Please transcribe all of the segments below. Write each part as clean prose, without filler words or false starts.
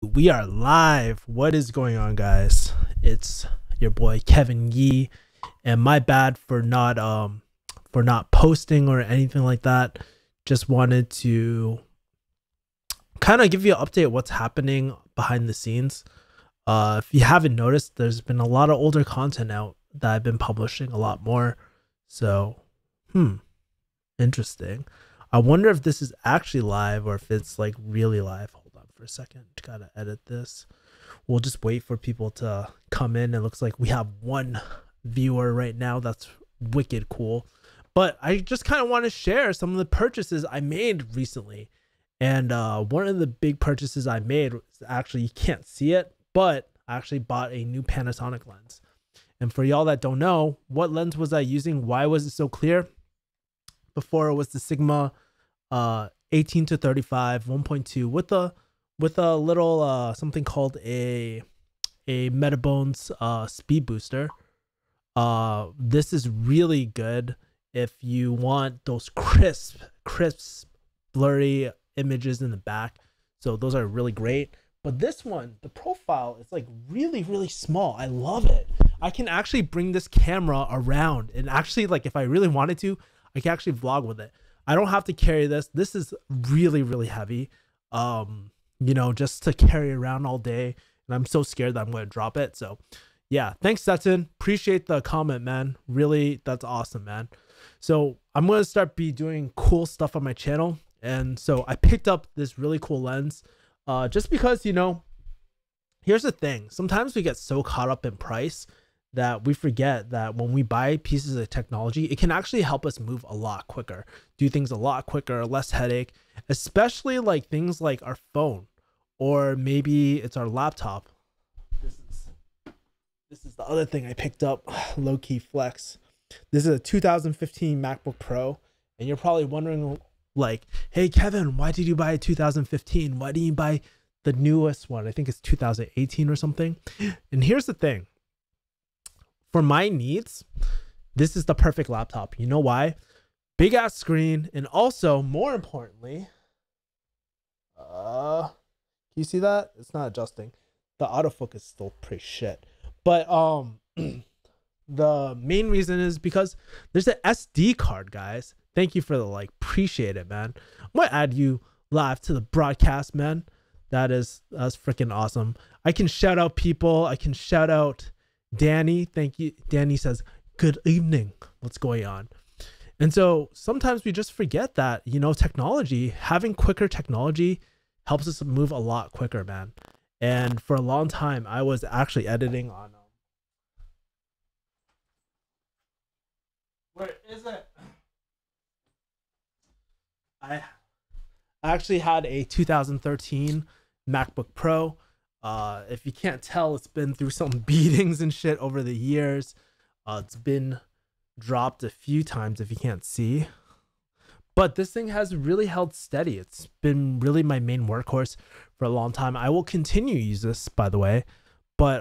We are live. What is going on, guys? It's your boy Kevin Yee, and my bad for not posting or anything like that. Just wanted to kind of give you an update of what's happening behind the scenes. If you haven't noticed, there's been a lot of older content out that I've been publishing a lot more. So, interesting. I wonder if this is actually live or if it's like really live. Hold on for a second. Gotta edit this. We'll just wait for people to come in. It looks like we have one viewer right now. That's wicked cool. But I just kind of want to share some of the purchases I made recently. And one of the big purchases I made was actually, you can't see it, but I actually bought a new Panasonic lens. And for y'all that don't know, what lens was I using? Why was it so clear? Before it was the Sigma 18 to 35 1.2 with a little something called a Metabones speed booster. This is really good if you want those crisp blurry images in the back. So those are really great. But this one, the profile is like really small. I love it. I can actually bring this camera around and actually, like, if I really wanted to, I can actually vlog with it. I don't have to carry this. This is really heavy. You know, just to carry around all day. And I'm so scared that I'm going to drop it. So yeah, thanks, Stetson. Appreciate the comment, man. Really, that's awesome, man. So I'm going to start doing cool stuff on my channel. And so I picked up this really cool lens just because, you know, here's the thing. Sometimes we get so caught up in price that we forget that when we buy pieces of technology, it can actually help us move a lot quicker, do things a lot quicker, less headache, especially like things like our phone, or maybe it's our laptop. This is the other thing I picked up, low-key flex. This is a 2015 MacBook Pro, and you're probably wondering, like, hey Kevin, why did you buy a 2015? Why didn't you buy the newest one? I think it's 2018 or something. And here's the thing. For my needs, this is the perfect laptop. You know why? Big ass screen, and also more importantly, can you see that? It's not adjusting. The autofocus is still pretty shit. But the main reason is because there's an SD card, guys. Thank you for the like. Appreciate it, man. I'm gonna add you live to the broadcast, man. That's freaking awesome. I can shout out people. I can shout out Danny. Thank you. Danny says, good evening. What's going on? And so sometimes we just forget that, you know, technology, having quicker technology helps us move a lot quicker, man. And for a long time, I was actually editing on where is it? I actually had a 2013 MacBook Pro. If you can't tell, it's been through some beatings and shit over the years. It's been dropped a few times if you can't see. But this thing has really held steady. It's been really my main workhorse for a long time. I will continue to use this, by the way. But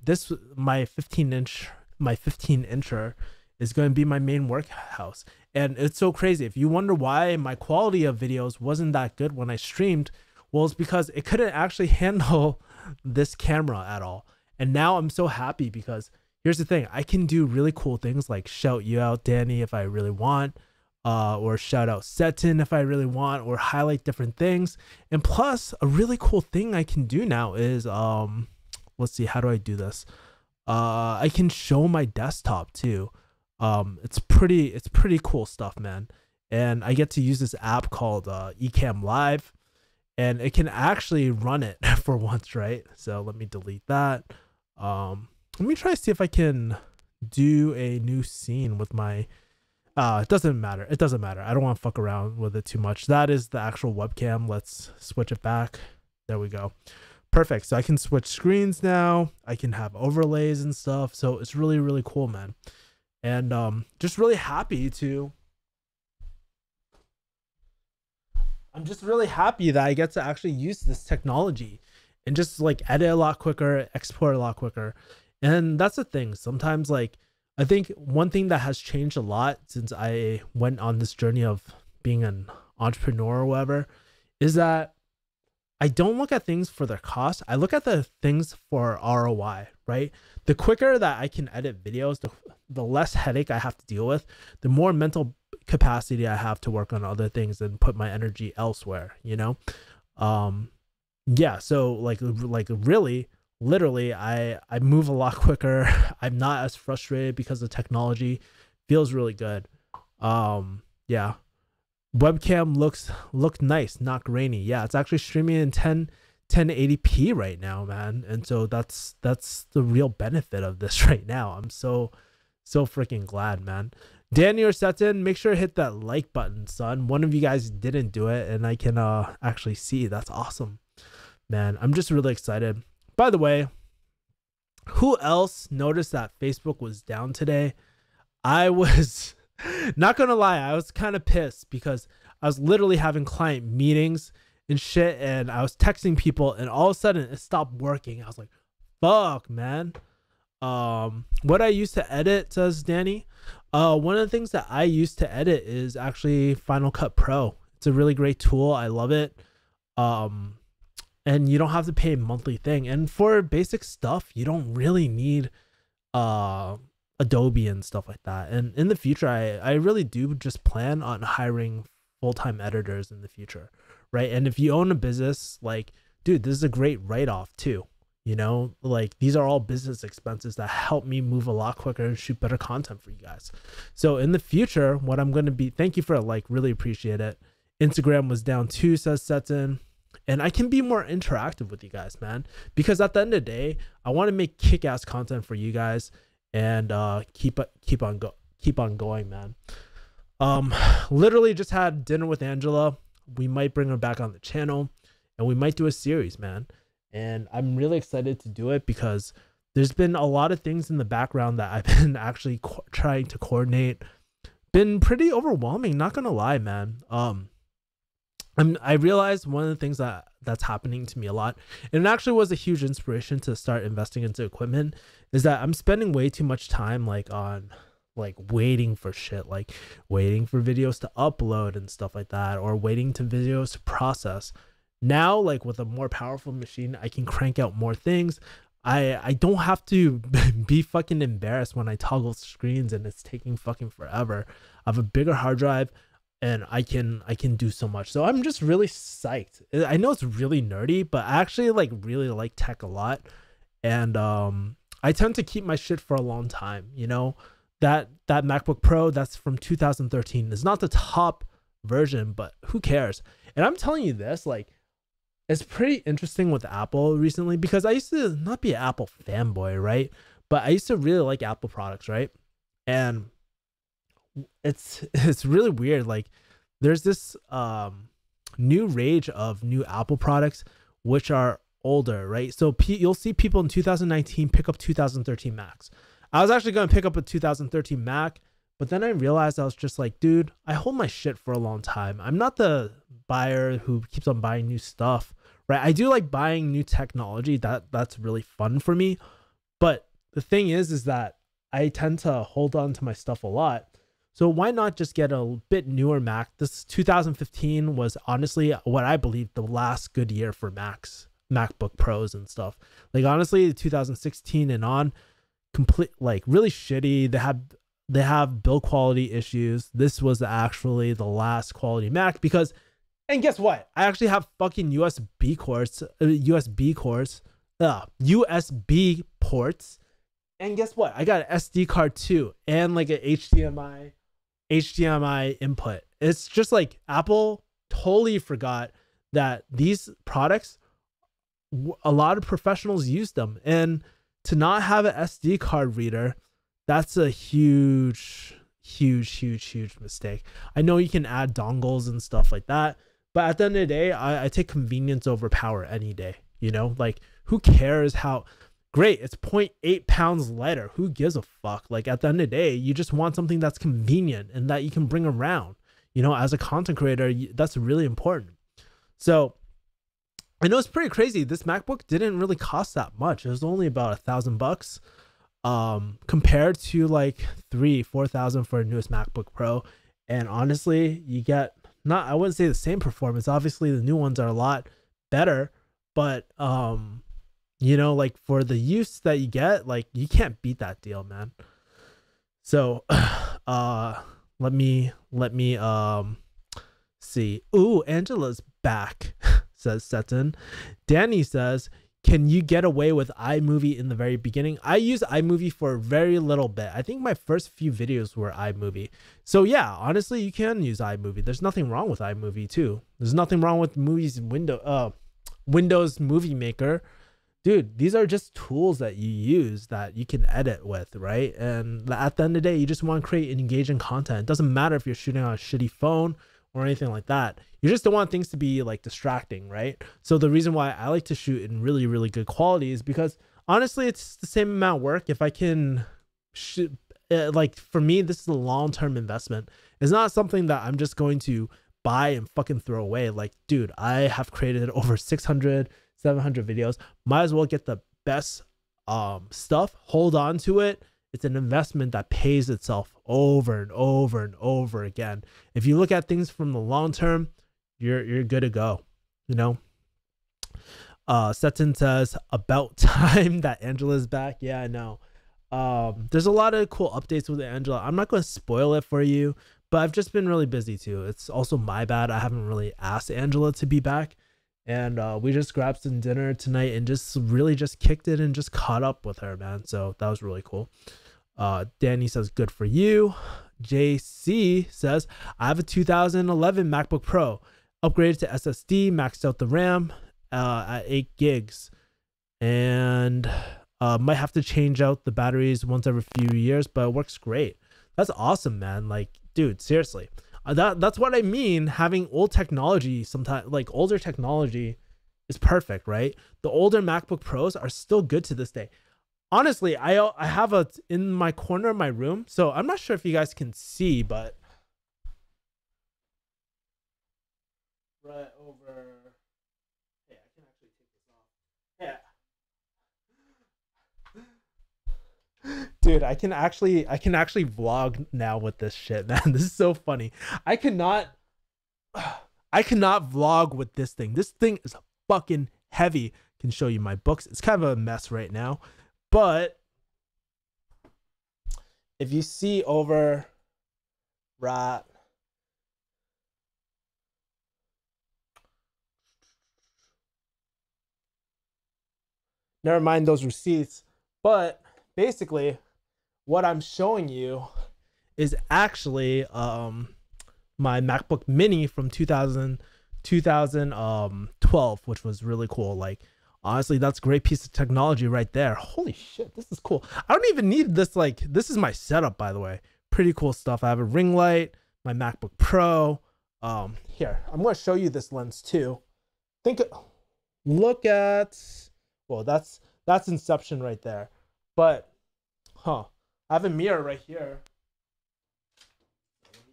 this my 15-incher is going to be my main workhouse. And it's so crazy. If you wonder why my quality of videos wasn't that good when I streamed, well, it's because it couldn't actually handle this camera at all. And now I'm so happy because here's the thing. I can do really cool things like shout you out, Danny, if I really want, or shout out Seton if I really want, or highlight different things. And plus, a really cool thing I can do now is, let's see, how do I do this? I can show my desktop too. It's pretty cool stuff, man. And I get to use this app called Ecamm Live. And it can actually run it for once, right? So let me delete that. Let me try to see if I can do a new scene with my... it doesn't matter. It doesn't matter. I don't want to fuck around with it too much. That is the actual webcam. Let's switch it back. There we go. Perfect. So I can switch screens now. I can have overlays and stuff. So it's really cool, man. And just really happy to... I'm just really happy that I get to actually use this technology and just like edit a lot quicker, export a lot quicker. And that's the thing. Sometimes, like, I think one thing that has changed a lot since I went on this journey of being an entrepreneur or whatever is that I don't look at things for their cost. I look at the things for ROI, right? The quicker that I can edit videos, the less headache I have to deal with, the more mental capacity I have to work on other things and put my energy elsewhere, you know? Yeah, so like really, literally, I move a lot quicker. I'm not as frustrated because the technology feels really good. Yeah. Webcam look nice, not grainy. Yeah, it's actually streaming in 1080p right now, man. And so that's the real benefit of this right now. I'm so freaking glad, man. Danny or Seton, make sure to hit that like button, son. One of you guys didn't do it, and I can actually see. That's awesome, man. I'm just really excited. By the way, who else noticed that Facebook was down today? I was not gonna lie, I was kind of pissed because I was literally having client meetings and shit, and I was texting people, and all of a sudden it stopped working. I was like, fuck, man. What I used to edit, says Danny. One of the things that I used to edit is actually Final Cut Pro. It's a really great tool. I love it. And you don't have to pay a monthly thing. And for basic stuff, you don't really need Adobe and stuff like that. And in the future, I really do just plan on hiring full-time editors in the future, right? And if you own a business, like, dude, this is a great write-off too. You know, like, these are all business expenses that help me move a lot quicker and shoot better content for you guys. So in the future, what I'm going to be, thank you for a like, really appreciate it. Instagram was down too, says Seton. And I can be more interactive with you guys, man, because at the end of the day, I want to make kick-ass content for you guys and keep on going, man. Literally just had dinner with Angela. We might bring her back on the channel, and we might do a series, man. And I'm really excited to do it because there's been a lot of things in the background that I've been actually trying to coordinate. Been pretty overwhelming, not gonna lie, man. I realized one of the things that's happening to me a lot, and it actually was a huge inspiration to start investing into equipment, is that I'm spending way too much time on waiting for shit, like waiting for videos to upload and stuff like that, or waiting to videos to process. Now, like, with a more powerful machine, I can crank out more things. I don't have to be fucking embarrassed when I toggle screens and it's taking fucking forever. I have a bigger hard drive, and I can do so much. So I'm just really psyched. I know it's really nerdy, but I actually really like tech a lot. And I tend to keep my shit for a long time. You know, that MacBook Pro, that's from 2013. It's not the top version, but who cares? And I'm telling you this, like, it's pretty interesting with Apple recently, because I used to not be an Apple fanboy, right? But I used to really like Apple products, right? And it's really weird. Like, there's this new rage of new Apple products which are older, right? So you'll see people in 2019 pick up 2013 Macs. I was actually going to pick up a 2013 Mac, but then I realized, I was just like, dude, I hold my shit for a long time. I'm not the buyer who keeps on buying new stuff, right? I do like buying new technology. That's really fun for me. But the thing is that I tend to hold on to my stuff a lot. So why not just get a bit newer Mac? This 2015 was honestly what I believe the last good year for MacBook Pros and stuff. Like, honestly, 2016 and on, really shitty. They have build quality issues. This was actually the last quality Mac because, and guess what? I actually have fucking USB ports. And guess what? I got an SD card too, and like an HDMI input. It's just like Apple totally forgot that these products, a lot of professionals use them, and to not have an SD card reader, that's a huge mistake. I know you can add dongles and stuff like that, but at the end of the day, I take convenience over power any day. You know, like, who cares how great, it's 0.8 pounds lighter. Who gives a fuck? Like, at the end of the day, you just want something that's convenient and that you can bring around. You know, as a content creator, that's really important. So I know it's pretty crazy. This MacBook didn't really cost that much. It was only about $1,000 compared to like $4,000 for a newest MacBook Pro. And honestly, you get I wouldn't say the same performance. Obviously, the new ones are a lot better, but you know, like for the use that you get, like you can't beat that deal, man. So let me see. Ooh, Angela's back, says Seton. Danny says, can you get away with iMovie in the very beginning? I use iMovie for a very little bit. I think my first few videos were iMovie. So yeah, honestly, you can use iMovie. There's nothing wrong with iMovie too. There's nothing wrong with Windows Movie Maker. Dude, these are just tools that you use that you can edit with, right? And at the end of the day, you just want to create engaging content. It doesn't matter if you're shooting on a shitty phone or anything like that. You just don't want things to be like distracting, right? So the reason why I like to shoot in really, really good quality is because honestly, it's the same amount of work. If I can shoot, like for me, this is a long-term investment. It's not something that I'm just going to buy and fucking throw away. Like, dude, I have created over 600, 700 videos. Might as well get the best stuff, hold on to it. It's an investment that pays itself over and over and over again. If you look at things from the long term, you're good to go, you know. Seton says, about time that Angela's back. Yeah, I know. There's a lot of cool updates with Angela. I'm not going to spoil it for you, but I've just been really busy too. It's also my bad. I haven't really asked Angela to be back. And we just grabbed some dinner tonight and just really just kicked it and just caught up with her, man. So that was really cool. Danny says, good for you. JC says, I have a 2011 MacBook Pro, upgraded to SSD, maxed out the RAM at 8 gigs. And might have to change out the batteries once every few years, but it works great. That's awesome, man. Like, dude, seriously. That's what I mean. Having old technology, sometimes like older technology is perfect, right? The older MacBook Pros are still good to this day. Honestly, I have a in my corner of my room. So I'm not sure if you guys can see, but right over. Hey, I can actually take this off. Yeah. Dude, I can actually vlog now with this shit, man. This is so funny. I cannot vlog with this thing. This thing is fucking heavy. I can show you my books. It's kind of a mess right now, but if you see over right, never mind those receipts, but basically what I'm showing you is actually my MacBook Mini from 2012, which was really cool. Like, honestly, that's a great piece of technology right there. Holy shit, this is cool. I don't even need this. Like, this is my setup, by the way. Pretty cool stuff. I have a ring light, my MacBook Pro. Here, I'm going to show you this lens too. Look at, well, that's Inception right there. But I have a mirror right here. Let me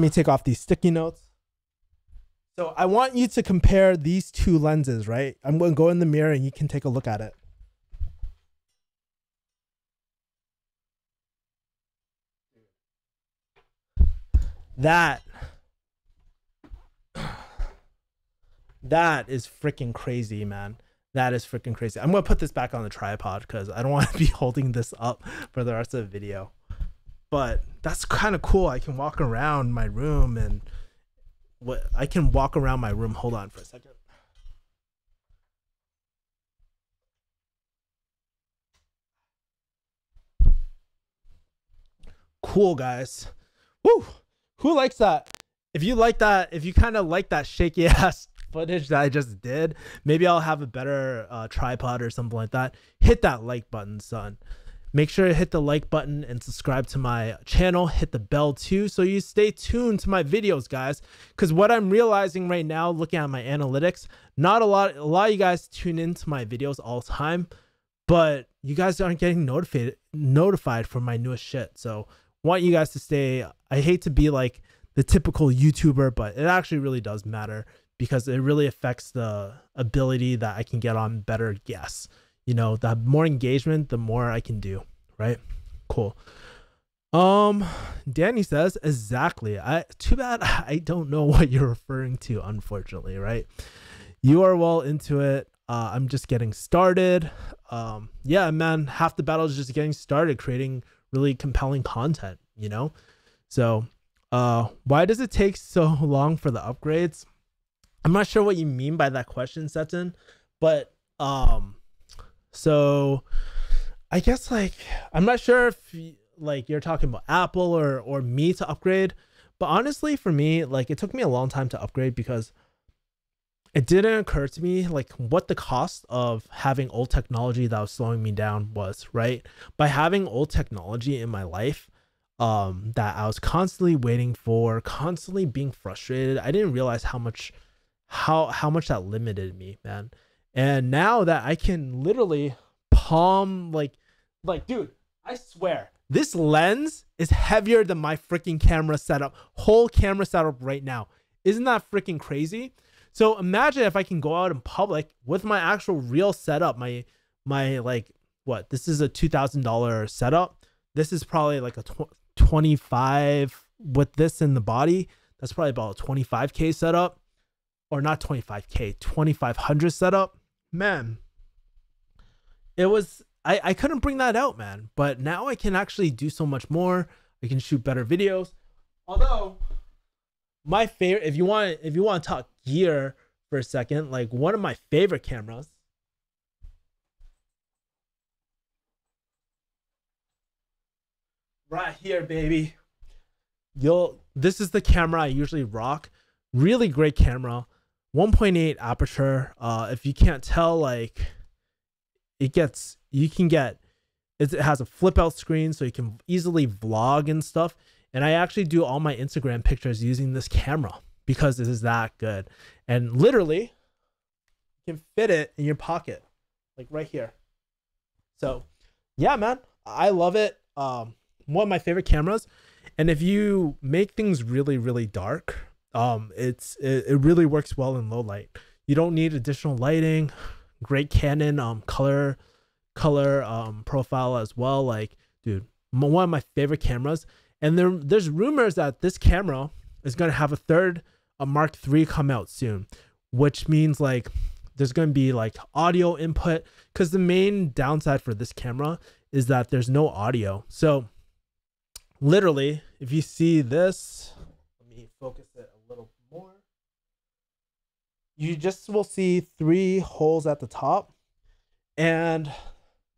take off these sticky notes. So I want you to compare these two lenses, right? I'm going to go in the mirror and you can take a look at it. That is freaking crazy, man. That is freaking crazy. I'm going to put this back on the tripod because I don't want to be holding this up for the rest of the video. But that's kind of cool. I can walk around my room and I can walk around my room. Hold on for a second. Cool, guys. Woo! Who likes that? If you like that, if you kind of like that shaky ass footage that I just did, maybe I'll have a better tripod or something like that. Hit that like button, son. Make sure to hit the like button and subscribe to my channel. Hit the bell too, so you stay tuned to my videos, guys. Because what I'm realizing right now, looking at my analytics, not a lot of you guys tune into my videos all the time, but you guys aren't getting notified for my newest shit. So want you guys to stay. I hate to be like the typical YouTuber, but it actually really does matter because it really affects the ability that I can get on better guests. You know, the more engagement, the more I can do, right? Cool. Um, Danny says exactly. I too bad I don't know what you're referring to, unfortunately, right? You are well into it. I'm just getting started. Yeah, man, half the battle is just getting started creating really compelling content, you know? So, why does it take so long for the upgrades? I'm not sure what you mean by that question, Seton, but so I guess like I'm not sure if like you're talking about Apple or me to upgrade, but honestly for me, like it took me a long time to upgrade because it didn't occur to me like what the cost of having old technology that was slowing me down was, right? By having old technology in my life, that I was constantly waiting for, constantly being frustrated. I didn't realize how much that limited me, man. And now that I can literally palm like dude, I swear this lens is heavier than my freaking camera setup, whole camera setup right now. Isn't that freaking crazy? So imagine if I can go out in public with my actual real setup, my like what? This is a $2,000 setup. This is probably like a 25 with this in the body. That's probably about a 25K setup, or not 25K, 2,500 setup. Man, it was I couldn't bring that out, man. But now I can actually do so much more. I can shoot better videos. Although my favorite, if you want to talk gear for a second, like one of my favorite cameras right here, baby. This is the camera I usually rock. Really great camera. 1.8 aperture. If you can't tell, like it has a flip out screen so you can easily vlog and stuff. And I actually do all my Instagram pictures using this camera because it is that good. And literally you can fit it in your pocket, like right here. So yeah, man, I love it. One of my favorite cameras. And if you make things really, really dark, it really works well in low light. You don't need additional lighting. Great Canon color profile as well. Like, dude, one of my favorite cameras. And there's rumors that this camera is gonna have a Mark III come out soon, which means like there's gonna be like audio input, because the main downside for this camera is that there's no audio. So literally, if you see this, let me focus it a little more. You just will see 3 holes at the top. And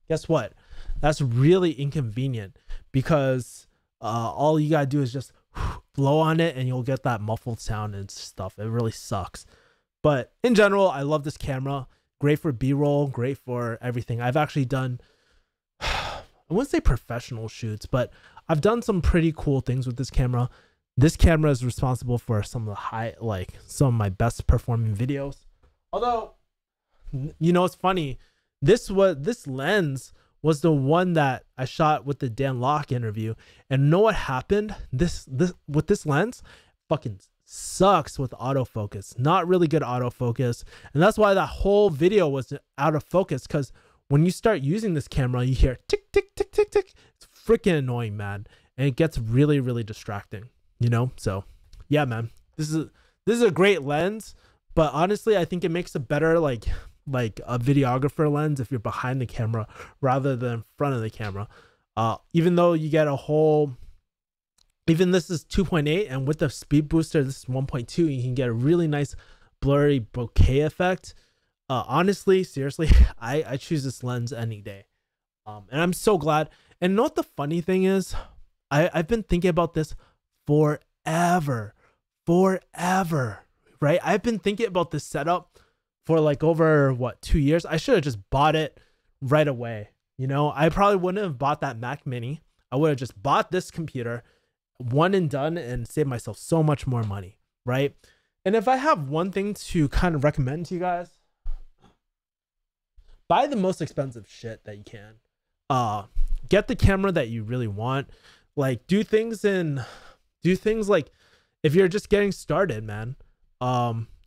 guess what? That's really inconvenient because all you gotta do is just blow on it and you'll get that muffled sound and stuff. It really sucks. But in general, I love this camera. Great for B-roll, great for everything. I've actually done, I wouldn't say professional shoots, but I've done some pretty cool things with this camera. This camera is responsible for some of some of my best performing videos. Although, you know, it's funny. This lens was the one that I shot with the Dan Lok interview. And know what happened? This with this lens, fucking sucks with autofocus. Not really good autofocus. And that's why that whole video was out of focus, because when you start using this camera, you hear tick, tick, tick, tick, tick. It's freaking annoying, man. And it gets really, really distracting, you know? So yeah, man, this is a great lens, but honestly, I think it makes a better, like a videographer lens if you're behind the camera rather than in front of the camera. Even though you get a whole, even this is 2.8, and with the speed booster, this is 1.2, you can get a really nice blurry bokeh effect. Honestly, seriously, I choose this lens any day. And I'm so glad. And know what the funny thing is? I've been thinking about this forever, right? I've been thinking about this setup for like over 2 years. I should have just bought it right away. You know, I probably wouldn't have bought that Mac Mini. I would have just bought this computer, one and done, and saved myself so much more money, right? And if I have one thing to kind of recommend to you guys, buy the most expensive shit that you can. Get the camera that you really want. Like do things like, if you're just getting started, man,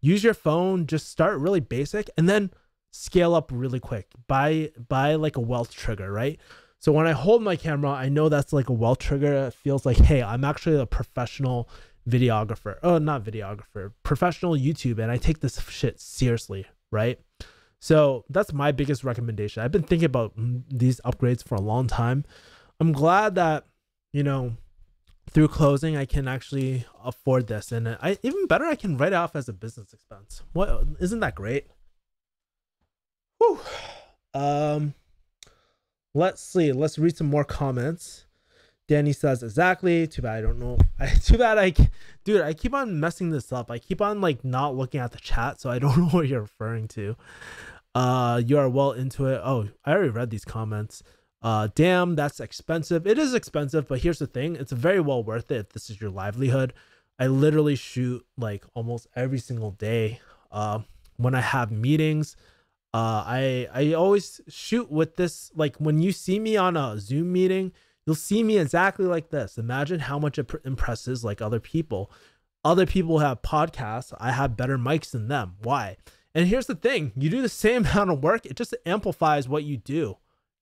use your phone, just start really basic and then scale up really quick. Buy like a wealth trigger, right? So when I hold my camera, I know that's like a well trigger. It feels like, hey, I'm actually a professional videographer. Oh, not videographer, professional YouTube. And I take this shit seriously, right? So that's my biggest recommendation. I've been thinking about these upgrades for a long time. I'm glad that, you know, through closing, I can actually afford this. And even better, I can write it off as a business expense. What, isn't that great? Whew. Let's see. Let's read some more comments. Danny says, exactly. Too bad I don't know. Too bad dude, I keep on messing this up. I keep on like not looking at the chat, so I don't know what you're referring to. You are well into it. Oh, I already read these comments. Damn, that's expensive. It is expensive, but here's the thing. It's very well worth it if this is your livelihood. I literally shoot like almost every single day. When I have meetings, I always shoot with this. Like when you see me on a Zoom meeting, you'll see me exactly like this. Imagine how much it impresses like other people. Other people have podcasts. I have better mics than them. Why? And here's the thing. You do the same amount of work. It just amplifies what you do,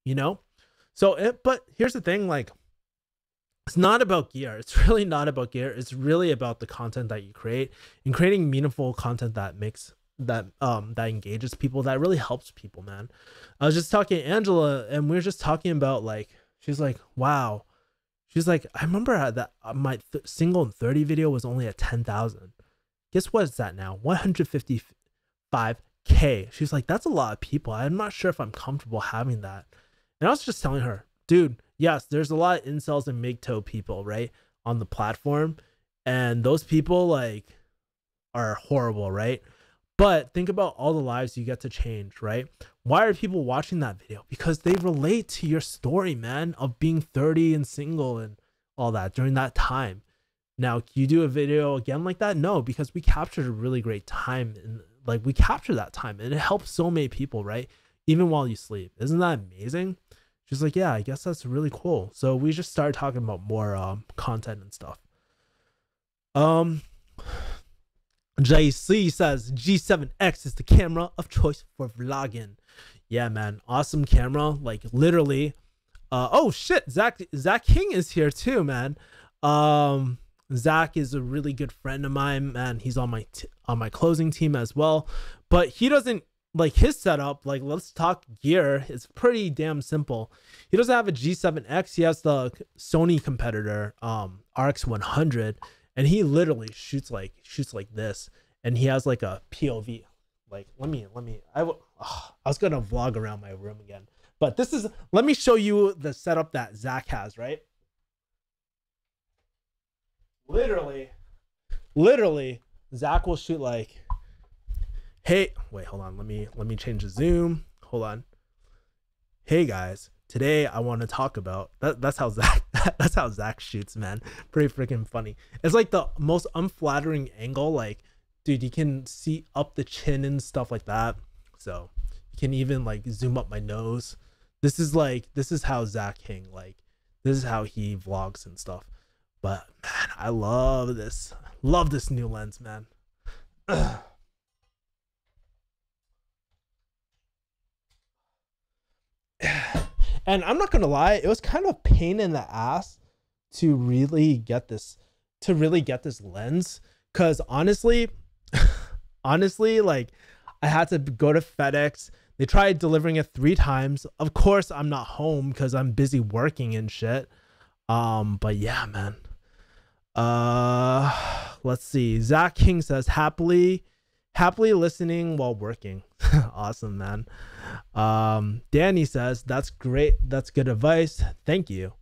you know? So, but here's the thing. Like, it's not about gear. It's really not about gear. It's really about the content that you create and creating meaningful content that makes that engages people, that really helps people, man. I was just talking to Angela and we were just talking about like, she's like, wow. She's like, I remember that my single and 30 video was only at 10,000. Guess what it's at now? 155K. She's like, that's a lot of people. I'm not sure if I'm comfortable having that. And I was just telling her, dude, yes, there's a lot of incels and MGTOW people, right, on the platform. And those people like are horrible, right? But think about all the lives you get to change, right? Why are people watching that video? Because they relate to your story, man, of being 30 and single and all that during that time. Now, can you do a video again like that? No, because we captured a really great time. And like we captured that time and it helps so many people, right? Even while you sleep. Isn't that amazing? She's like, yeah, I guess that's really cool. So we just started talking about more content and stuff. JC says G7X is the camera of choice for vlogging. Yeah, man, awesome camera. Like literally. Oh shit, Zach King is here too, man. Zach is a really good friend of mine, man. He's on my closing team as well, but he doesn't like his setup. Like, let's talk gear. It's pretty damn simple. He doesn't have a G7X. He has the Sony competitor, RX100. And he literally shoots like this, and he has like a POV. Like, I was gonna vlog around my room again, but this is. Let me show you the setup that Zach has. Right. Literally, Zach will shoot like. Hey, wait, hold on. Let me change the zoom. Hold on. Hey guys. Today I want to talk about that's how Zach shoots, man. Pretty freaking funny. It's like the most unflattering angle. Like, dude, you can see up the chin and stuff like that. So you can even like zoom up my nose. This is how Zach King, like, this is how he vlogs and stuff. But man, I love this new lens, man. And I'm not gonna lie, it was kind of a pain in the ass to really get this lens, because honestly, like I had to go to FedEx. They tried delivering it 3 times. Of course, I'm not home because I'm busy working and shit. But yeah, man. Let's see. Zach King says happily listening while working. Awesome, man. Danny says that's great. That's good advice. Thank you.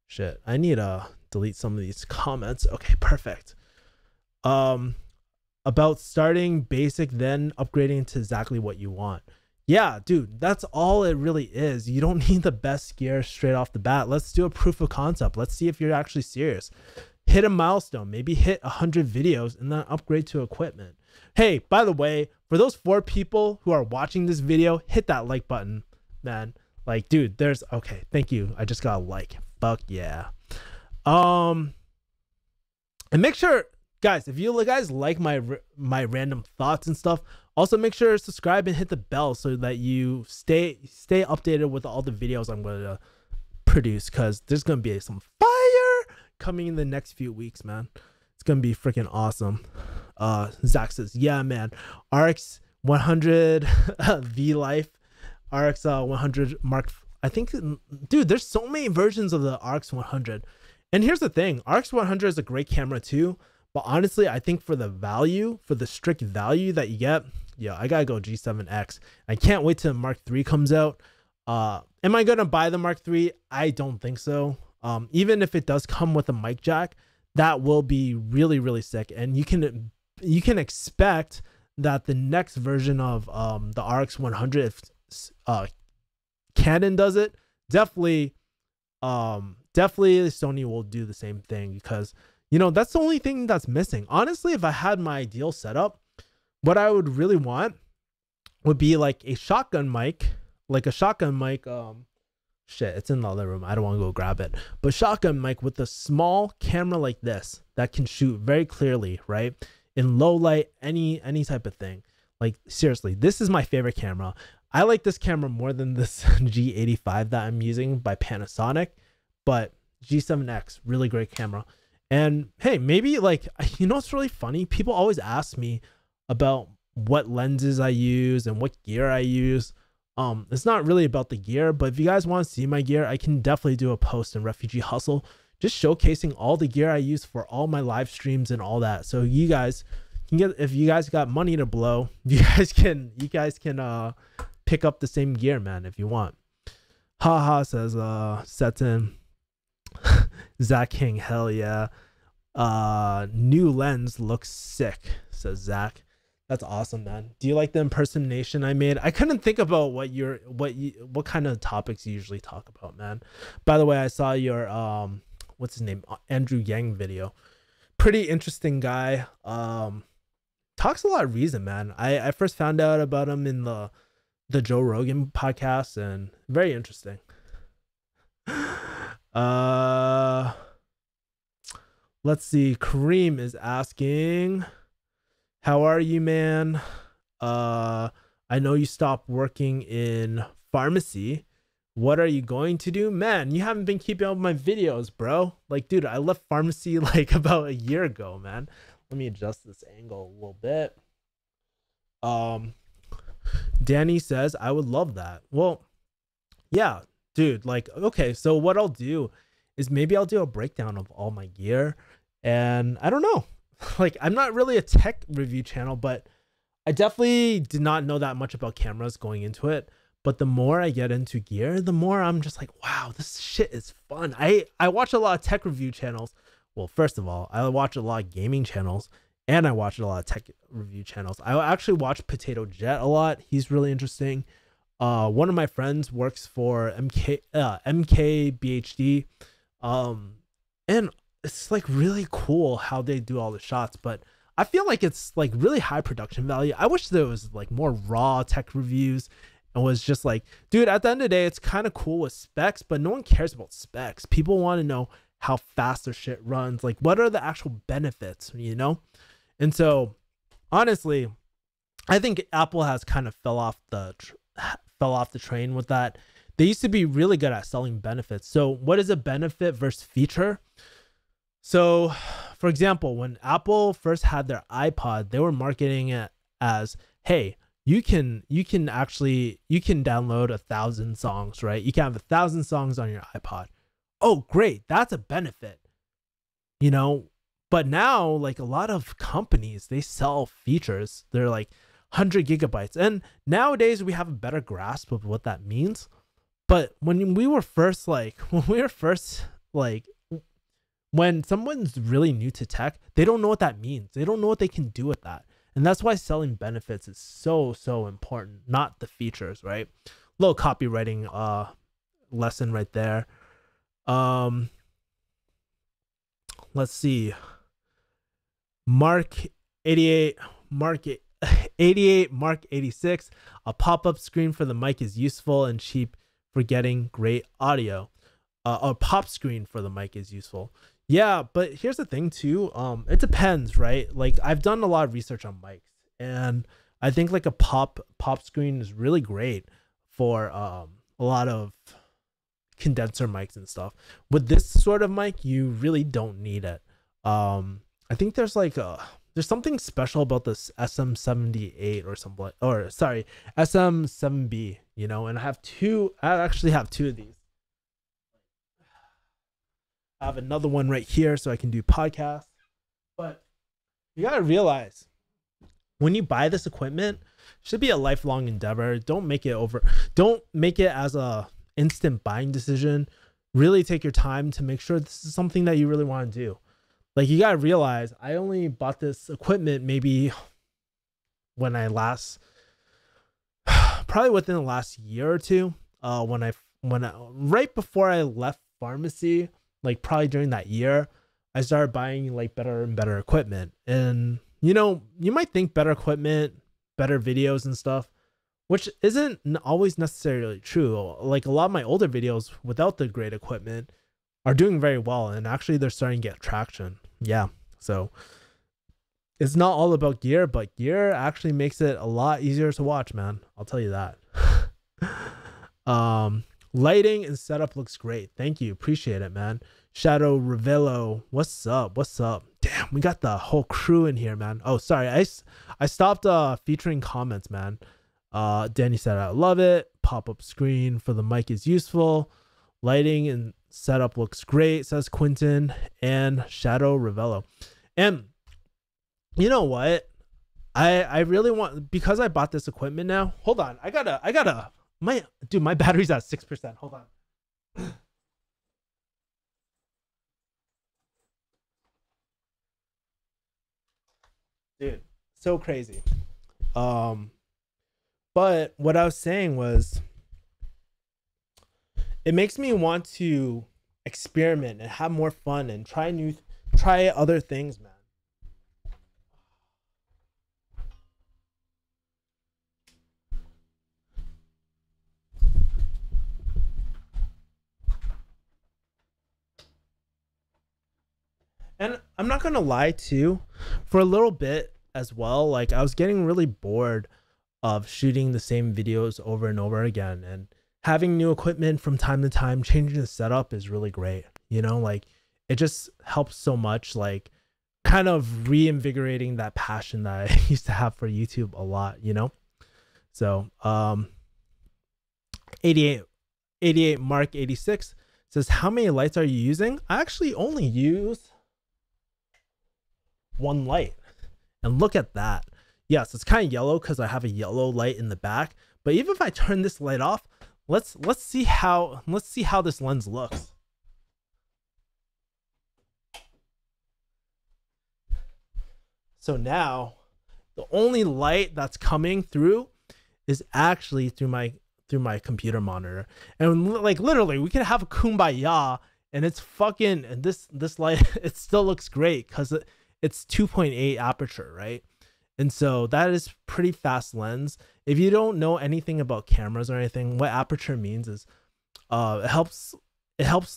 Shit, I need to delete some of these comments. Okay, perfect. About starting basic, then upgrading to exactly what you want. Yeah, dude, that's all it really is. You don't need the best gear straight off the bat. Let's do a proof of concept. Let's see if you're actually serious. Hit a milestone, maybe hit 100 videos and then upgrade to equipment. Hey, by the way, for those 4 people who are watching this video, hit that like button, man. Like, dude, okay, thank you. I just got a like. Fuck yeah. And make sure, guys, if you guys like my random thoughts and stuff, also make sure to subscribe and hit the bell so that you stay updated with all the videos I'm going to produce, because there's gonna be some fire coming in the next few weeks, man. It's gonna be freaking awesome. Zach says, yeah, man, RX 100 V Life, RX 100 Mark. I think, dude, there's so many versions of the RX 100. And here's the thing, RX 100 is a great camera too, but honestly, I think for the value, for the strict value that you get, yeah, I gotta go G7X. I can't wait till Mark III comes out. Am I gonna buy the Mark III? I don't think so. Even if it does come with a mic jack, that will be really, really sick. And you can expect that the next version of the RX 100, if Canon does it, definitely Sony will do the same thing, because you know that's the only thing that's missing. Honestly, if I had my ideal setup, what I would really want would be like a shotgun mic, shit, it's in the other room, I don't want to go grab it, but shotgun mic with a small camera like this that can shoot very clearly, right, in low light, any type of thing. Like seriously, this is my favorite camera. I like this camera more than this G85 that I'm using by Panasonic, but G7X, really great camera. And hey, maybe like, you know, it's really funny. People always ask me about what lenses I use and what gear I use. It's not really about the gear, but if you guys want to see my gear, I can definitely do a post in Refugee Hustle, just showcasing all the gear I use for all my live streams and all that. So you guys can get, if you guys got money to blow, you guys can pick up the same gear, man, if you want. Haha says Seton. Zach King, hell yeah. New lens looks sick, says Zach. That's awesome, man. Do you like the impersonation I made? I couldn't think about what kind of topics you usually talk about, man. By the way, I saw your what's his name, Andrew Yang video. Pretty interesting guy. Talks a lot of reason, man. I first found out about him in the Joe Rogan podcast, and very interesting. Let's see. Kareem is asking, how are you, man? I know you stopped working in pharmacy. What are you going to do? Man, you haven't been keeping up with my videos, bro. Like, dude, I left pharmacy like about a year ago, man. Let me adjust this angle a little bit. Danny says, I would love that. Well, yeah, dude, like, okay, so what I'll do is maybe I'll do a breakdown of all my gear. And I don't know, like, I'm not really a tech review channel, but I definitely did not know that much about cameras going into it. But the more I get into gear, the more I'm just like, wow, this shit is fun. I watch a lot of tech review channels. Well, first of all, I watch a lot of gaming channels, and I watch a lot of tech review channels. I actually watch Potato Jet a lot. He's really interesting. One of my friends works for MKBHD. And it's like really cool how they do all the shots, but I feel like it's like really high production value. I wish there was like more raw tech reviews. It was just like, dude, at the end of the day, it's kind of cool with specs, but no one cares about specs. People want to know how fast their shit runs. Like, what are the actual benefits, you know? And so, honestly, I think Apple has kind of fell off the train with that. They used to be really good at selling benefits. So, what is a benefit versus feature? So, for example, when Apple first had their iPod, they were marketing it as, hey, you can download 1,000 songs, right? You can have 1,000 songs on your iPod. Oh, great. That's a benefit, you know? But now, like, a lot of companies, they sell features. They're like 100 gigabytes. And nowadays we have a better grasp of what that means. But when someone's really new to tech, they don't know what that means. They don't know what they can do with that. And that's why selling benefits is so important, not the features, right? Little copywriting lesson right there. Let's see. Mark 88, Mark 86. A pop-up screen for the mic is useful and cheap for getting great audio. A pop screen for the mic is useful. Yeah, but here's the thing too. It depends, right? Like, I've done a lot of research on mics, and I think like a pop screen is really great for a lot of condenser mics and stuff. With this sort of mic, you really don't need it. I think there's like there's something special about this SM78 or something, or sorry, SM7B, you know, and I actually have two of these. I have another one right here so I can do podcasts. But you gotta realize, when you buy this equipment, it should be a lifelong endeavor. Don't make it as a instant buying decision. Really take your time to make sure this is something that you really want to do. Like, you gotta realize, I only bought this equipment maybe when I probably within the last year or two. Right before I left pharmacy, like probably during that year, I started buying like better and better equipment. And you know, you might think better equipment, better videos and stuff, which isn't always necessarily true. Like, a lot of my older videos without the great equipment are doing very well, and actually they're starting to get traction. Yeah, so it's not all about gear, but gear actually makes it a lot easier to watch, man. I'll tell you that. Lighting and setup looks great. Thank you, appreciate it, man. Shadow Revelo, what's up? Damn, we got the whole crew in here, man. Oh, sorry, I stopped featuring comments, man. Danny said, I love it. Pop-up screen for the mic is useful. Lighting and setup looks great, says Quentin and Shadow Revelo. And you know what? I really want, because I bought this equipment now. Hold on. My battery's at 6%. Hold on. Dude, so crazy. But what I was saying was, it makes me want to experiment and have more fun and try other things, man. And I'm not gonna lie too, for a little bit as well, like, I was getting really bored of shooting the same videos over and over again, and having new equipment from time to time, changing the setup is really great. You know, like, it just helps so much, like, kind of reinvigorating that passion that I used to have for YouTube a lot, you know? So 88 Mark 86 says, how many lights are you using? I actually only use one light, and look at that. Yes, it's kind of yellow because I have a yellow light in the back, but even if I turn this light off, let's see how this lens looks. So now the only light that's coming through is actually through my computer monitor. And like, literally, we could have a kumbaya and it's fucking, and this light, it still looks great because it's 2.8 aperture, right? And so that is pretty fast lens. If you don't know anything about cameras or anything, what aperture means is it helps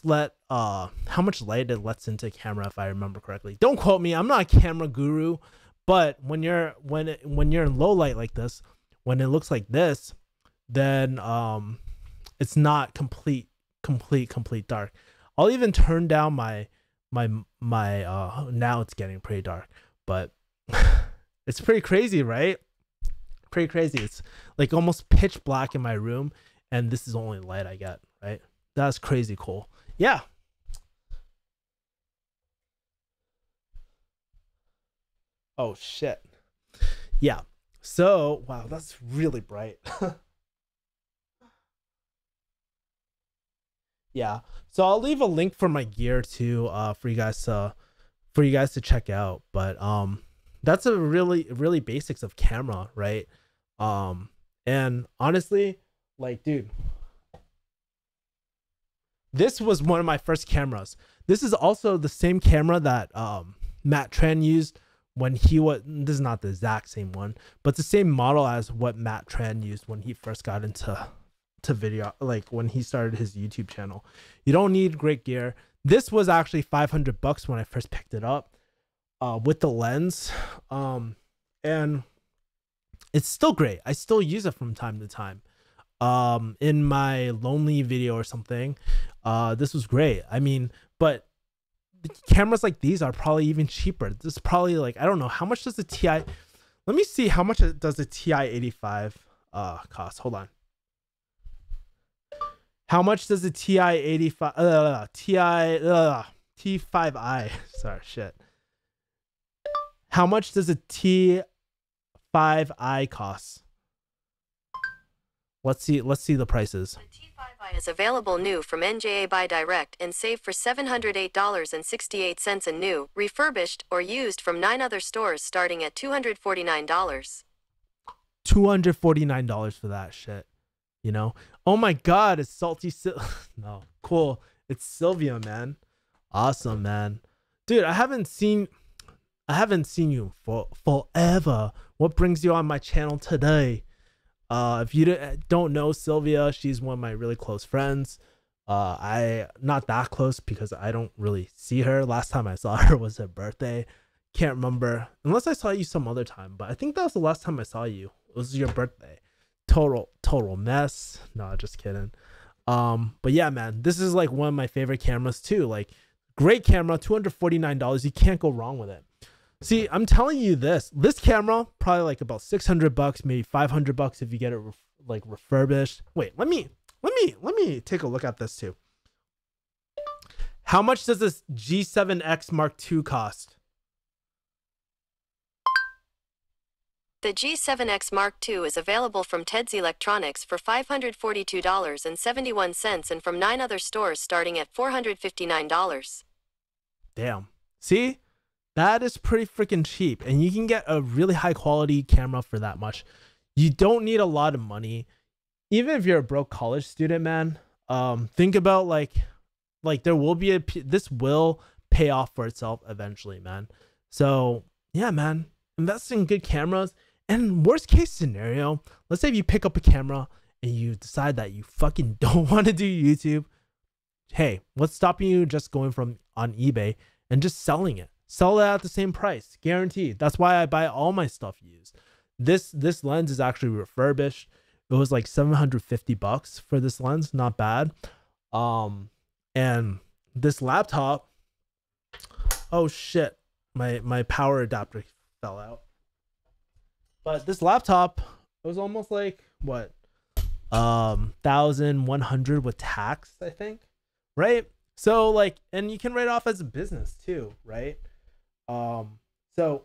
let how much light it lets into a camera, if I remember correctly. Don't quote me, I'm not a camera guru, but when you're in low light like this, when it looks like this, then it's not complete dark. I'll even turn down my now it's getting pretty dark, but it's pretty crazy, right? Pretty crazy. It's like almost pitch black in my room, and this is the only light I get, right? That's crazy cool. Yeah. Oh shit. Yeah. So, wow, that's really bright. Yeah. So I'll leave a link for my gear too, for you guys to check out. But that's a really basics of camera, right? And honestly, like, dude, this was one of my first cameras. This is also the same camera that Matt Tran used when he was, this is not the exact same one, but it's the same model as what Matt Tran used when he first got into video, like when he started his YouTube channel. You don't need great gear. This was actually $500 when I first picked it up, with the lens, and it's still great. I still use it from time to time. in my lonely video or something. This was great. I mean, but cameras like these are probably even cheaper. This is probably like, I don't know, how much does the TI, let me see how much does the TI 85 cost. Hold on. How much does the TI 85 T5i, sorry, shit. How much does a T5i cost? Let's see the prices. The T5i is available new from NJA Buy Direct and save for $708.68 a new, refurbished, or used from 9 other stores starting at $249. $249 for that shit. You know? Oh my god, it's salty no, cool. It's Sylvia, man. Awesome, man. Dude, I haven't seen you for forever. What brings you on my channel today? If you don't know Sylvia, she's one of my really close friends. I not that close because I don't really see her. Last time I saw her was her birthday. Can't remember unless I saw you some other time, but I think that was the last time I saw you. It was your birthday. Total mess. No, just kidding. But yeah, man, this is like one of my favorite cameras too. Like, great camera, $249. You can't go wrong with it. See, I'm telling you this camera probably like about $600, maybe $500 if you get it like refurbished. Wait, let me take a look at this too. How much does this G7X Mark II cost? The G7X Mark II is available from Ted's Electronics for $542.71 and from 9 other stores starting at $459. Damn. See? That is pretty freaking cheap. And you can get a really high quality camera for that much. You don't need a lot of money. Even if you're a broke college student, man, think about like there will be this will pay off for itself eventually, man. So yeah, man, invest in good cameras. And worst case scenario, let's say if you pick up a camera and you decide that you fucking don't want to do YouTube. Hey, what's stopping you just going on eBay and just selling it? Sell it at the same price, guaranteed. That's why I buy all my stuff used. This lens is actually refurbished. It was like $750 for this lens, not bad. And this laptop, oh shit, my power adapter fell out. But this laptop, it was almost like what, 1,100 with tax, I think, right? So like, and you can write off as a business too, right? So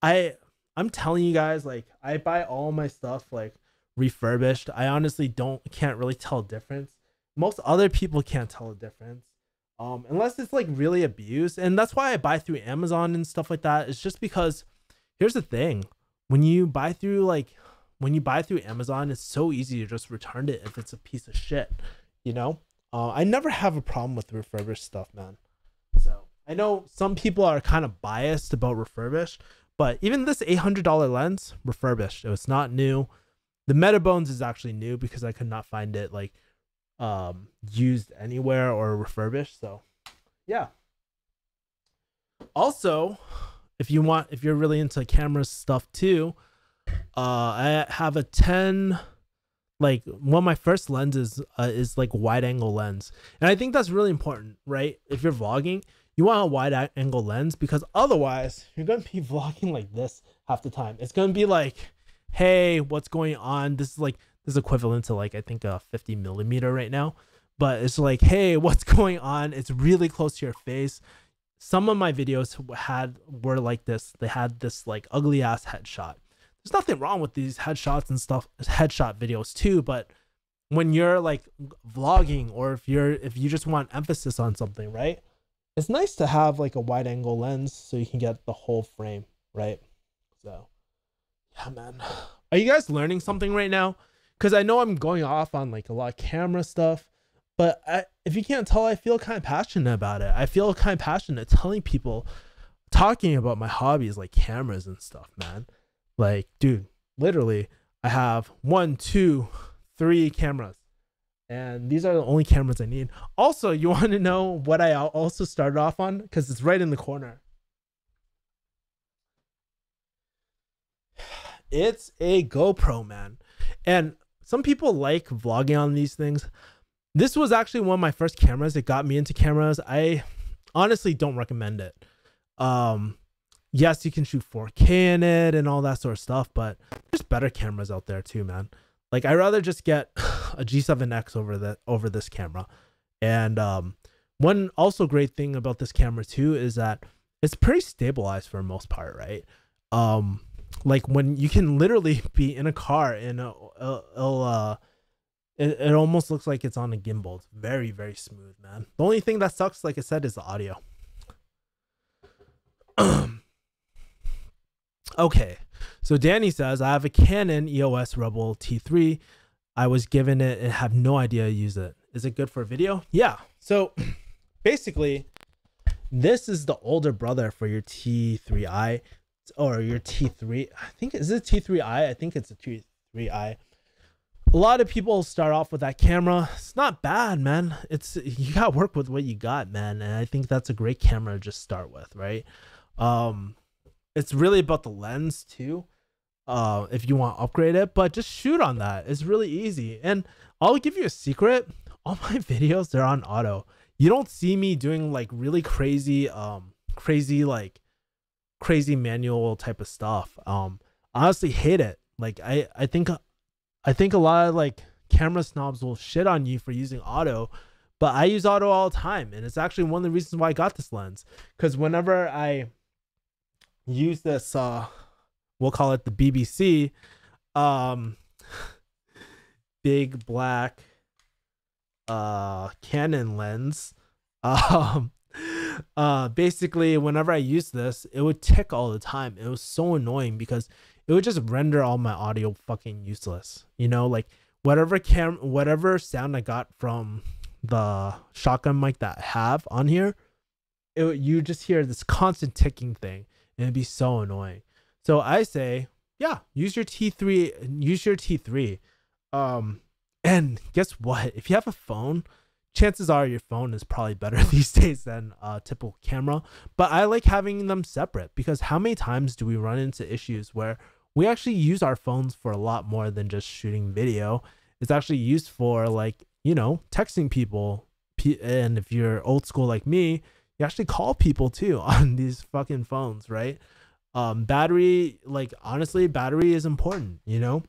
I'm telling you guys, like, I buy all my stuff like refurbished. I honestly can't really tell a difference. Most other people can't tell a difference, unless it's like really abused. And that's why I buy through Amazon and stuff like that. It's just because here's the thing. When you buy through Amazon, it's so easy to just return it if it's a piece of shit, you know? I never have a problem with refurbished stuff, man. So I know some people are kind of biased about refurbished, but even this $800 lens, refurbished. It was not new. The Metabones is actually new because I could not find it like used anywhere or refurbished. So yeah. Also, if you're really into camera stuff too, I have a 10, like one of my first lenses is like wide angle lens. And I think that's really important, right? If you're vlogging, you want a wide angle lens because otherwise you're going to be vlogging like this half the time. It's going to be like, hey, what's going on? This is equivalent to like, I think a 50 millimeter right now, but it's like, hey, what's going on? It's really close to your face. Some of my videos were like this. They had this like ugly ass headshot. There's nothing wrong with these headshots and stuff, headshot videos too. But when you're like vlogging, or if you just want emphasis on something, right? It's nice to have like a wide angle lens so you can get the whole frame, right? So yeah, man. Are you guys learning something right now? Because I know I'm going off on like a lot of camera stuff. But if you can't tell, I feel kind of passionate about it. I feel kind of passionate telling people, talking about my hobbies like cameras and stuff, man. Like, dude, literally, I have 1, 2, 3 cameras. And these are the only cameras I need. Also, you want to know what I also started off on? Because it's right in the corner. It's a GoPro, man. And some people like vlogging on these things. This was actually one of my first cameras. It got me into cameras. I honestly don't recommend it. Yes, you can shoot 4K in it and all that sort of stuff, but there's better cameras out there too, man. Like, I'd rather just get a G7X over this camera. And one also great thing about this camera too is that it's pretty stabilized for the most part, right? Like, when you can literally be in a car and it almost looks like it's on a gimbal. It's very, very smooth, man. The only thing that sucks, like I said, is the audio. Okay, so Danny says, I have a Canon EOS Rebel T3. I was given it and have no idea to use it. Is it good for video? Yeah. So basically, this is the older brother for your T3i or your T3. I think, is it T3i? I think it's a T3i. A lot of people start off with that camera. It's not bad, man. You got to work with what you got, man. And I think that's a great camera to just start with, right? It's really about the lens too. If you want to upgrade it, but just shoot on that. It's really easy. And I'll give you a secret. All my videos, they're on auto. You don't see me doing like really crazy manual type of stuff. I honestly hate it. Like, I think a lot of like camera snobs will shit on you for using auto, but I use auto all the time. And it's actually one of the reasons why I got this lens. Because whenever I use this, we'll call it the BBC, big black Canon lens. Basically, whenever I use this, it would tick all the time. It was so annoying because it would just render all my audio fucking useless. You know, like whatever sound I got from the shotgun mic that I have on here, you just hear this constant ticking thing, and it'd be so annoying. So I say, yeah, use your T3. Use your T3. And guess what? If you have a phone, chances are your phone is probably better these days than a typical camera. But I like having them separate, because how many times do we run into issues where we actually use our phones for a lot more than just shooting video? It's actually used for, like, you know, texting people. And if you're old school like me, you actually call people too on these fucking phones, right? Battery, like, honestly, battery is important, you know?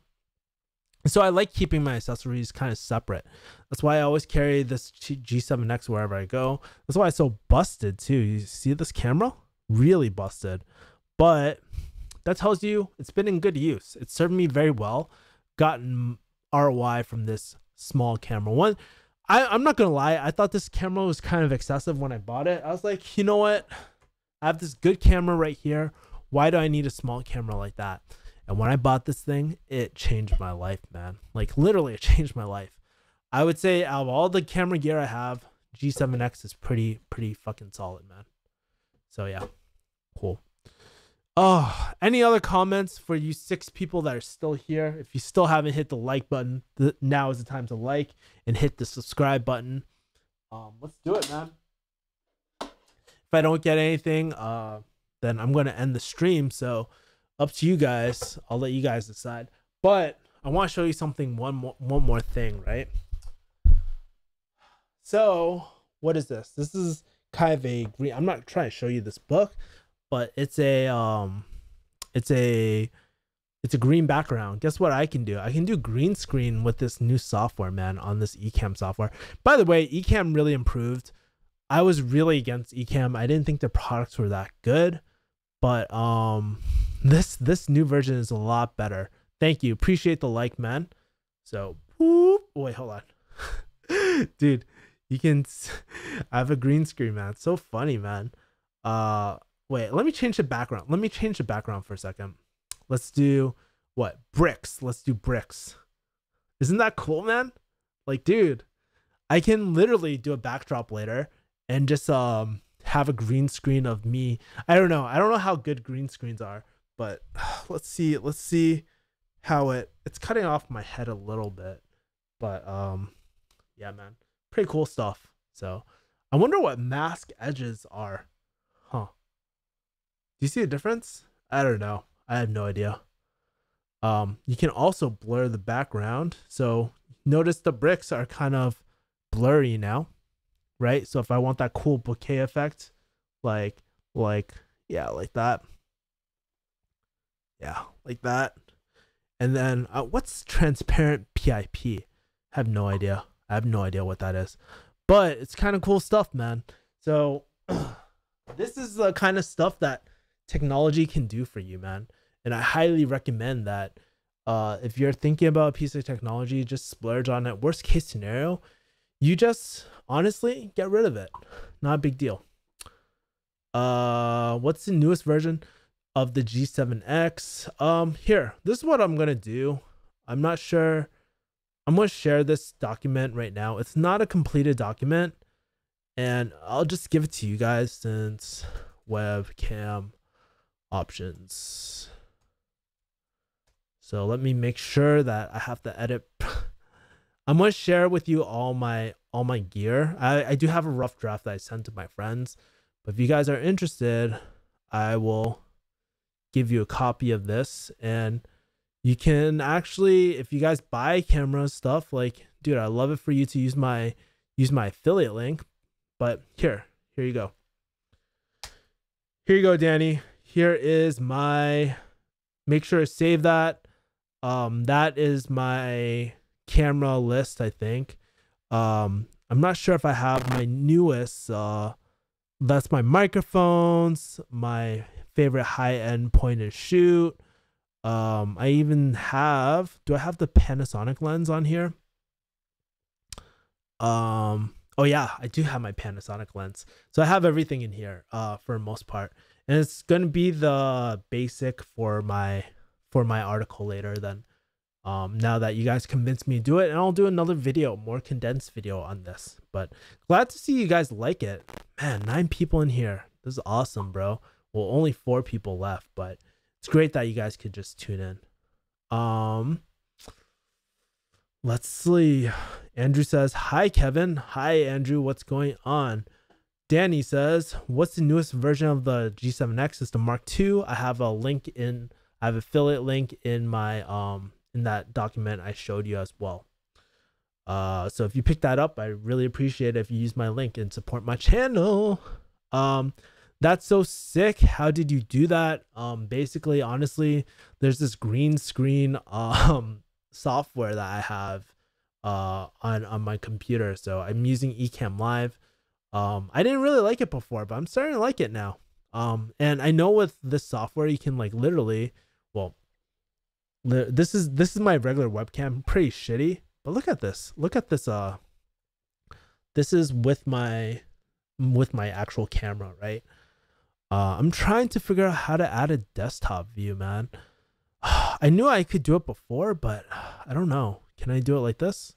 So I like keeping my accessories kind of separate. That's why I always carry this G7X wherever I go. That's why it's so busted too. You see this camera? Really busted. But that tells you it's been in good use. It served me very well. Gotten ROI from this small camera. I'm not gonna lie, I thought this camera was kind of excessive when I bought it. I was like, you know what? I have this good camera right here. Why do I need a small camera like that? And when I bought this thing, it changed my life, man. Like, literally, it changed my life. I would say out of all the camera gear I have, G7X is pretty fucking solid, man. So yeah, cool. Oh, any other comments for you 6 people that are still here? If you still haven't hit the like button, now is the time to like and hit the subscribe button. Let's do it, man. If I don't get anything, then I'm gonna end the stream. So up to you guys. I'll let you guys decide. But I want to show you something. One more thing, right? So what is this? This is kind of a green. I'm not trying to show you this book, but it's a green background. Guess what I can do? I can do green screen with this new software, man, on this Ecamm software. By the way, Ecamm really improved. I was really against Ecamm. I didn't think their products were that good, but this new version is a lot better. Thank you. Appreciate the like, man. So, whoop. Wait, hold on. Dude, you can I have a green screen, man. It's so funny, man. Wait, let me change the background. Let me change the background for a second. Let's do what? Bricks. Let's do bricks. Isn't that cool, man? Like, dude, I can literally do a backdrop later and just have a green screen of me. I don't know how good green screens are, but let's see how it's cutting off my head a little bit. But yeah, man, pretty cool stuff. So I wonder what mask edges are. Huh? Do you see a difference? I don't know. I have no idea. You can also blur the background. So notice the bricks are kind of blurry now, right? So if I want that cool bokeh effect, like yeah, like that. Yeah, like that. And then what's transparent PIP? I have no idea. I have no idea what that is. But it's kind of cool stuff, man. So this is the kind of stuff that technology can do for you, man. And I highly recommend that if you're thinking about a piece of technology, just splurge on it. Worst case scenario, you just honestly get rid of it. Not a big deal. What's the newest version of the G7X? Here, this is what I'm gonna do. I'm not sure. I'm gonna share this document right now. It's not a completed document, and I'll just give it to you guys since webcam options. So let me make sure that I have to edit. I'm gonna share with you all my gear. I do have a rough draft that I sent to my friends, but if you guys are interested, I will give you a copy of this, and you can actually, if you guys buy camera stuff, like, dude, I love it for you to use my affiliate link. But here you go. Here you go, Danny. Here is my, make sure to save that. That is my camera list, I think. I'm not sure if I have my newest. That's my microphones, my favorite high-end point and shoot. I even have, do I have the Panasonic lens on here? Oh yeah, I do have my Panasonic lens. So I have everything in here for the most part. And it's going to be the basic for my article later then. Now that you guys convinced me to do it, and I'll do another video, more condensed video on this. But glad to see you guys like it. Man, 9 people in here. This is awesome, bro. Well, only 4 people left, but it's great that you guys could just tune in. Let's see. Andrew says, hi, Kevin. Hi, Andrew. What's going on? Danny says, what's the newest version of the G7X? It's the Mark II. I have a link in, I have affiliate link in my, in that document I showed you as well. So if you pick that up, I really appreciate it if you use my link and support my channel. That's so sick. How did you do that? Basically, honestly, there's this green screen software that I have on my computer. So I'm using Ecamm Live. I didn't really like it before, but I'm starting to like it now. And I know with this software you can like literally, well, this is my regular webcam, pretty shitty, but look at this. Look at this. This is with my actual camera, right? I'm trying to figure out how to add a desktop view, man. I knew I could do it before, but I don't know. Can I do it like this?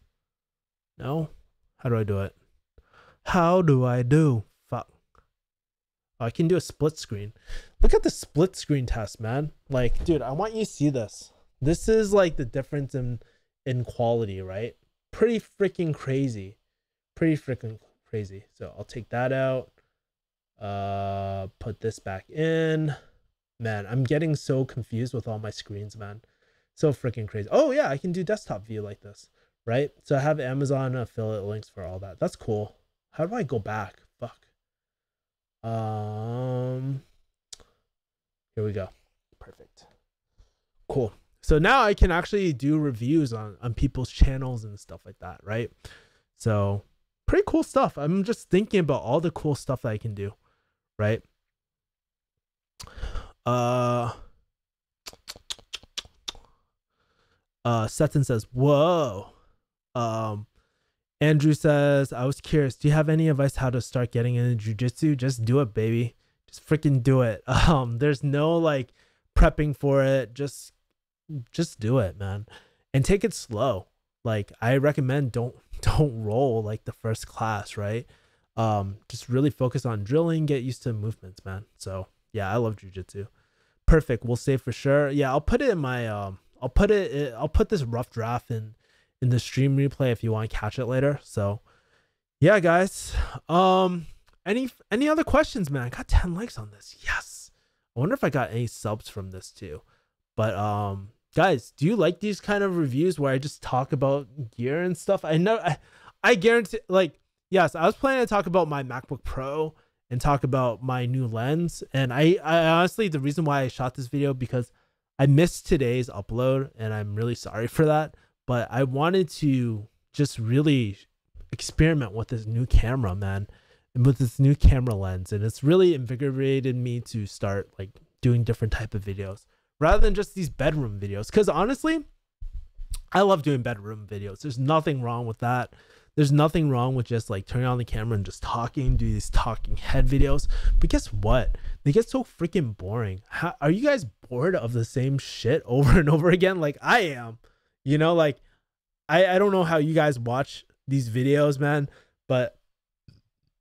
No? How do I do it? How do I do? Fuck. Oh, I can do a split screen. Look at the split screen test, man. Like, dude, I want you to see this. This is like the difference in quality, right? Pretty freaking crazy. Pretty freaking crazy. So I'll take that out. Put this back in. Man, I'm getting so confused with all my screens, man. So freaking crazy. Oh yeah, I can do desktop view like this, right? So I have Amazon affiliate links for all that. That's cool. How do I go back? Fuck. Here we go. Perfect. Cool. So now I can actually do reviews on people's channels and stuff like that, right? So pretty cool stuff. I'm just thinking about all the cool stuff that I can do, right? Sutton says, whoa. Andrew says, I was curious, do you have any advice how to start getting into jiu-jitsu? Just do it, baby. Just freaking do it. There's no like prepping for it. Just do it, man. And take it slow. Like I recommend don't roll like the first class, right? Just really focus on drilling, get used to movements, man. So yeah, I love jiu-jitsu. Perfect. We'll say for sure. Yeah, I'll put it in my I'll put this rough draft in the stream replay if you want to catch it later. So yeah, guys. Any other questions, man? I got 10 likes on this. Yes. I wonder if I got any subs from this too. But guys, do you like these kind of reviews where I just talk about gear and stuff? I guarantee, like, yes, I was planning to talk about my MacBook Pro and talk about my new lens. And I honestly, the reason why I shot this video because I missed today's upload, and I'm really sorry for that. But I wanted to just really experiment with this new camera, man, and with this new camera lens, and it's really invigorated me to start like doing different type of videos rather than just these bedroom videos. Because honestly, I love doing bedroom videos. There's nothing wrong with that. There's nothing wrong with just like turning on the camera and just talking, do these talking head videos. But guess what? They get so freaking boring. Are you guys bored of the same shit over and over again? Like I am, you know, like I don't know how you guys watch these videos, man, but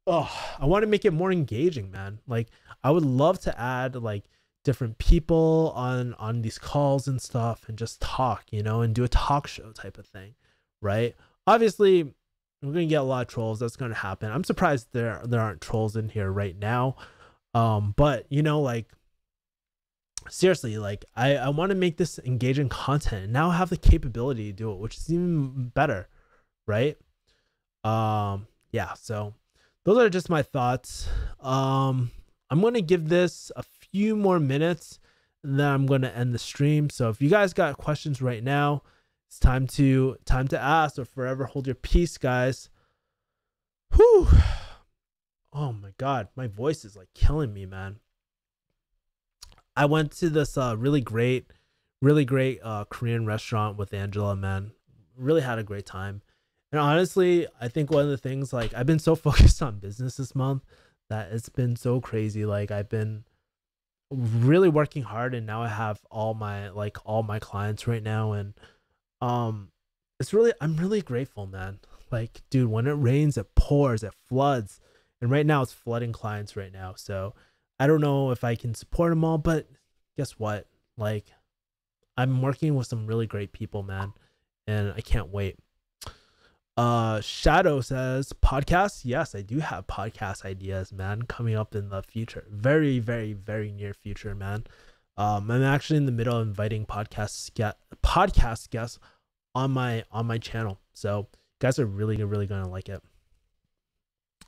oh, I want to make it more engaging, man. Like I would love to add like different people on these calls and stuff and just talk, you know, and do a talk show type of thing, right? Obviously, we're gonna get a lot of trolls. That's gonna happen. I'm surprised there aren't trolls in here right now. But you know, like seriously, like I want to make this engaging content and now have the capability to do it, which is even better, right? Yeah, so those are just my thoughts. I'm gonna give this a few more minutes and then I'm gonna end the stream. So if you guys got questions right now, it's time to ask or forever hold your peace, guys. Whew. Oh my god, my voice is like killing me, man. I went to this really great Korean restaurant with Angela, man. Really had a great time. And honestly, I think one of the things, like I've been so focused on business this month that it's been so crazy. Like I've been really working hard, and now I have all my clients right now, and I'm really grateful, man. Like, dude, when it rains, it pours, it floods, and right now it's flooding clients right now. So I don't know if I can support them all, but guess what? Like, I'm working with some really great people, man, and I can't wait. Shadow says podcasts. Yes, I do have podcast ideas, man, coming up in the future. Very, very, very near future, man. I'm actually in the middle of inviting podcast guests on my channel. So you guys are really gonna like it.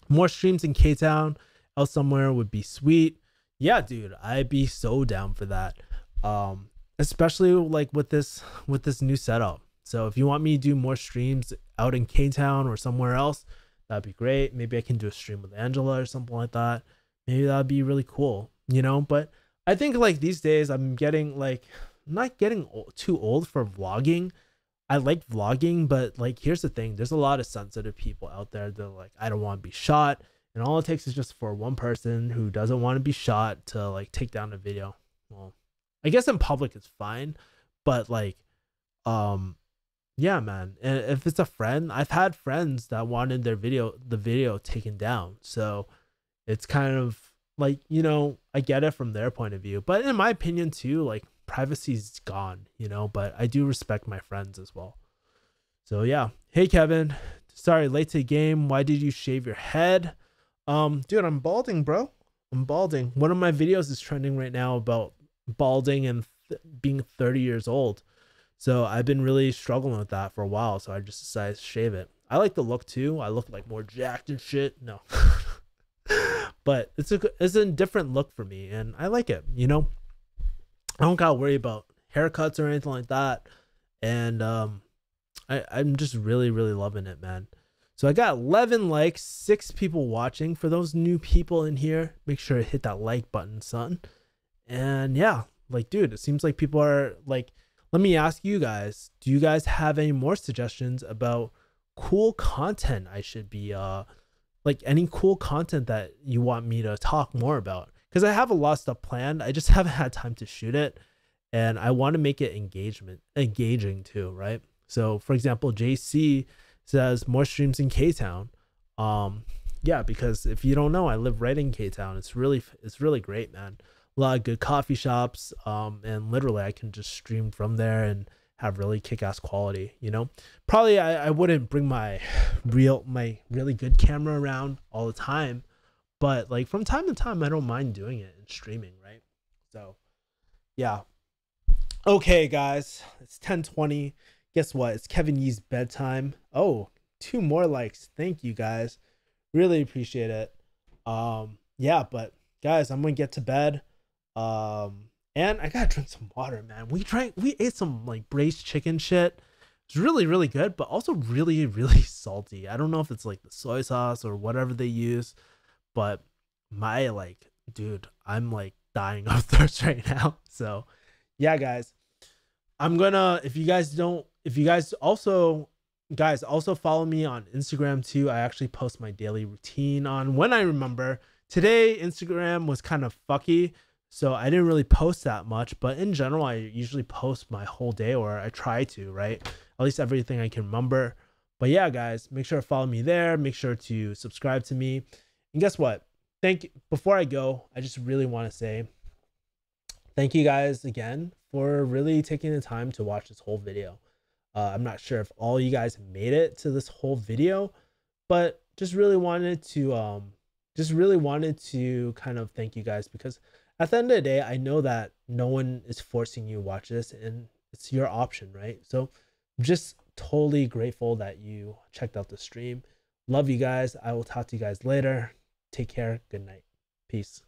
More streams in K-Town else somewhere would be sweet. Yeah, dude, I'd be so down for that. Especially like with this new setup. So if you want me to do more streams out in K-Town or somewhere else, that'd be great. Maybe I can do a stream with Angela or something like that. Maybe that'd be really cool, you know? But I think like these days I'm getting like, not getting too old for vlogging. I like vlogging, but like here's the thing, there's a lot of sensitive people out there that are like, I don't want to be shot, and all it takes is just for one person who doesn't want to be shot to like take down a video. Well, I guess in public it's fine, but like yeah, man, and if it's a friend, I've had friends that wanted the video taken down, so it's kind of like, you know, I get it from their point of view, but in my opinion too, like privacy's gone, you know, but I do respect my friends as well. So yeah. Hey Kevin, sorry, late to the game. Why did you shave your head? Dude, I'm balding, bro. I'm balding. One of my videos is trending right now about balding and being 30 years old. So I've been really struggling with that for a while, so I just decided to shave it. I like the look too. I look like more jacked and shit. No. But it's a different look for me, and I like it, you know? I don't gotta worry about haircuts or anything like that. And I'm just really loving it, man. So I got 11 likes, 6 people watching. For those new people in here, make sure to hit that like button, son. And yeah, like, dude, it seems like people are like, let me ask you guys, do you guys have any more suggestions about cool content I should be like any cool content that you want me to talk more about? Because I have a lot of stuff planned. I just haven't had time to shoot it, and I want to make it engaging too, right? So for example, JC says more streams in K-Town. Yeah, because if you don't know, I live right in K-Town. It's really great, man. A lot of good coffee shops, and literally I can just stream from there and have really kick-ass quality, you know? Probably I wouldn't bring my really good camera around all the time, but like from time to time I don't mind doing it and streaming, right? So yeah. Okay, guys, it's 10:20. Guess what? It's Kevin Yee's bedtime. Oh, 2 more likes. Thank you, guys. Really appreciate it. Yeah, but guys, I'm gonna get to bed. And I gotta drink some water, man. We ate some like braised chicken shit. It's really, really good, but also really, really salty. I don't know if it's like the soy sauce or whatever they use, but my like, dude, I'm like dying of thirst right now. So yeah, guys, I'm gonna, if you guys also, guys, also follow me on Instagram too. I actually post my daily routine on when I remember. Today Instagram was kind of fucky, so I didn't really post that much, but in general I usually post my whole day, or I try to, right? At least everything I can remember. But yeah, guys, make sure to follow me there, make sure to subscribe to me. And guess what? Thank you. Before I go, I just really want to say thank you guys again for really taking the time to watch this whole video. I'm not sure if all you guys made it to this whole video, but just really wanted to kind of thank you guys, because at the end of the day, I know that no one is forcing you to watch this and it's your option, right? So just totally grateful that you checked out the stream. Love you guys. I will talk to you guys later. Take care. Good night. Peace.